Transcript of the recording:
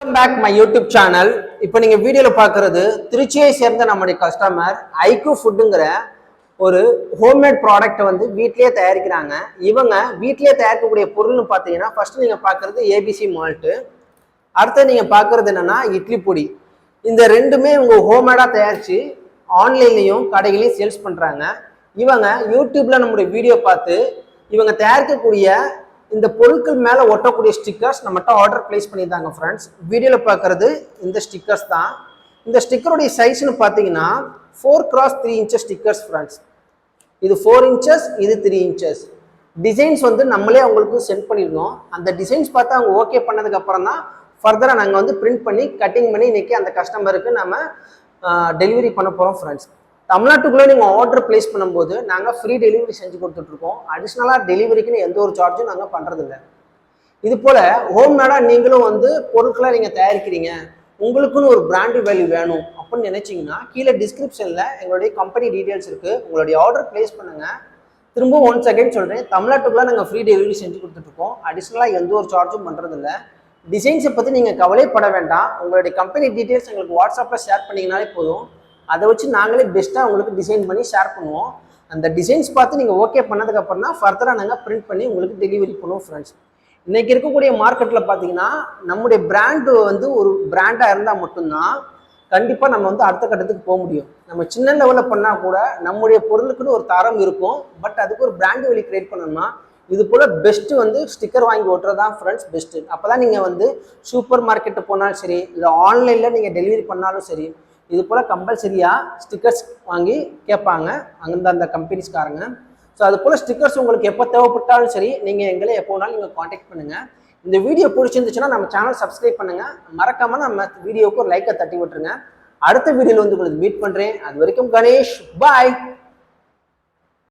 Welcome back my YouTube channel. இப்போ நீங்கள் வீடியோவில் பார்க்குறது திருச்சியை சேர்ந்த நம்முடைய கஸ்டமர் ஐக்யூ ஃபுட்டுங்கிற ஒரு ஹோம்மேட் ப்ராடக்ட்டை வந்து வீட்லேயே தயாரிக்கிறாங்க. இவங்க வீட்லேயே தயாரிக்கக்கூடிய பொருள்னு பார்த்தீங்கன்னா ஃபர்ஸ்ட் நீங்கள் பார்க்குறது ஏபிசி மால்ட்டு, அடுத்து நீங்கள் பார்க்குறது என்னென்னா இட்லி பொடி. இந்த ரெண்டுமே இவங்க ஹோம்மேடாக தயாரித்து ஆன்லைன்லேயும் கடைகளையும் சேல்ஸ் பண்ணுறாங்க. இவங்க யூடியூப்பில் நம்முடைய வீடியோ பார்த்து இவங்க தயாரிக்கக்கூடிய இந்த பொருட்கள் மேலே ஒட்டக்கூடிய ஸ்டிக்கர்ஸ் நம்மகிட்ட ஆர்டர் பிளேஸ் பண்ணியிருந்தாங்க ஃப்ரெண்ட்ஸ். வீடியோவில் பார்க்குறது இந்த ஸ்டிக்கர்ஸ் தான். இந்த ஸ்டிக்கருடைய சைஸ்னு பார்த்தீங்கன்னா 4x3 inches ஸ்டிக்கர்ஸ் ஃப்ரெண்ட்ஸ். இது 4 inches, இது 3 inches. டிசைன்ஸ் வந்து நம்மளே அவங்களுக்கு சென்ட் பண்ணியிருந்தோம். அந்த டிசைன்ஸ் பார்த்து அவங்க ஓகே பண்ணதுக்கப்புறம் தான் ஃபர்தராக நாங்கள் வந்து பிரிண்ட் பண்ணி கட்டிங் பண்ணி இன்றைக்கி அந்த கஸ்டமருக்கு நம்ம டெலிவரி பண்ண போகிறோம் ஃப்ரெண்ட்ஸ். தமிழ்நாட்டுக்குள்ளே நீங்கள் ஆர்டர் பிளேஸ் பண்ணும்போது நாங்கள் ஃப்ரீ டெலிவரி செஞ்சு கொடுத்துட்ருக்கோம். அடிஷ்னலாக டெலிவரிக்குன்னு எந்த ஒரு சார்ஜும் நாங்கள் பண்ணுறதில்ல. இது போல் ஹோம்மேடாக நீங்களும் வந்து பொருட்களை நீங்கள் தயாரிக்கிறீங்க, உங்களுக்குன்னு ஒரு பிராண்டு வேல்யூ வேணும் அப்படின்னு நினச்சிங்கன்னா கீழே டிஸ்கிரிப்ஷனில் எங்களுடைய கம்பெனி டீட்டெயில்ஸ் இருக்குது. உங்களுடைய ஆர்டர் பிளேஸ் பண்ணுங்கள். திரும்ப ஒன்ஸ் அகைன் சொல்கிறேன், தமிழ்நாட்டுக்குள்ளே நாங்கள் ஃப்ரீ டெலிவரி செஞ்சு கொடுத்துட்ருக்கோம். அடிஷ்னலாக எந்த ஒரு சார்ஜும் பண்ணுறதில்ல. டிசைன்ஸை பற்றி நீங்கள் கவலைப்பட வேண்டாம். உங்களுடைய கம்பெனி டீட்டெயில்ஸ் எங்களுக்கு வாட்ஸ்அப்பில் ஷேர் பண்ணிங்கனாலே போதும். அதை வச்சு நாங்களே பெஸ்ட்டாக உங்களுக்கு டிசைன் பண்ணி ஷேர் பண்ணுவோம். அந்த டிசைன்ஸ் பார்த்து நீங்கள் ஓகே பண்ணதுக்கப்புறம் தான் ஃபர்தராக நாங்கள் பிரிண்ட் பண்ணி உங்களுக்கு டெலிவரி பண்ணுவோம் ஃப்ரெண்ட்ஸ். இன்றைக்கி இருக்கக்கூடிய மார்க்கெட்டில் பார்த்தீங்கன்னா நம்முடைய பிராண்டு வந்து ஒரு பிராண்டாக இருந்தால் மட்டும்தான் கண்டிப்பாக நம்ம வந்து அடுத்த கட்டத்துக்கு போக முடியும். நம்ம சின்ன லெவலில் பண்ணால் கூட நம்முடைய பொருளுக்குன்னு ஒரு தரம் இருக்கும். பட் அதுக்கு ஒரு பிராண்டு வேல்யூ கிரியேட் பண்ணணும்னா இது போல் பெஸ்ட்டு வந்து ஸ்டிக்கர் வாங்கி ஓட்டுறது தான் ஃப்ரெண்ட்ஸ் பெஸ்ட்டு. அப்போ தான் நீங்கள் வந்து சூப்பர் மார்க்கெட்டு போனாலும் சரி, இல்லை ஆன்லைனில் நீங்கள் டெலிவரி பண்ணாலும் சரி, இது போல் கம்பல்சரியாக ஸ்டிக்கர்ஸ் வாங்கி கேட்பாங்க அந்த கம்பெனிஸ்காரங்க. ஸோ அது போல் ஸ்டிக்கர்ஸ் உங்களுக்கு எப்போ தேவைப்பட்டாலும் சரி, நீங்கள் எங்களை எப்போ வேணாலும் நீங்கள் காண்டாக்ட் பண்ணுங்கள். இந்த வீடியோ பிடிச்சிருந்துச்சுன்னா நம்ம சேனல் சப்ஸ்கிரைப் பண்ணுங்கள். மறக்காமல் நம்ம வீடியோவுக்கு ஒரு லைக்கை தட்டி விட்டுருங்க. அடுத்த வீடியோவில் வந்து உங்களுக்கு மீட் பண்ணுறேன். அது வரைக்கும் கணேஷ், பாய்.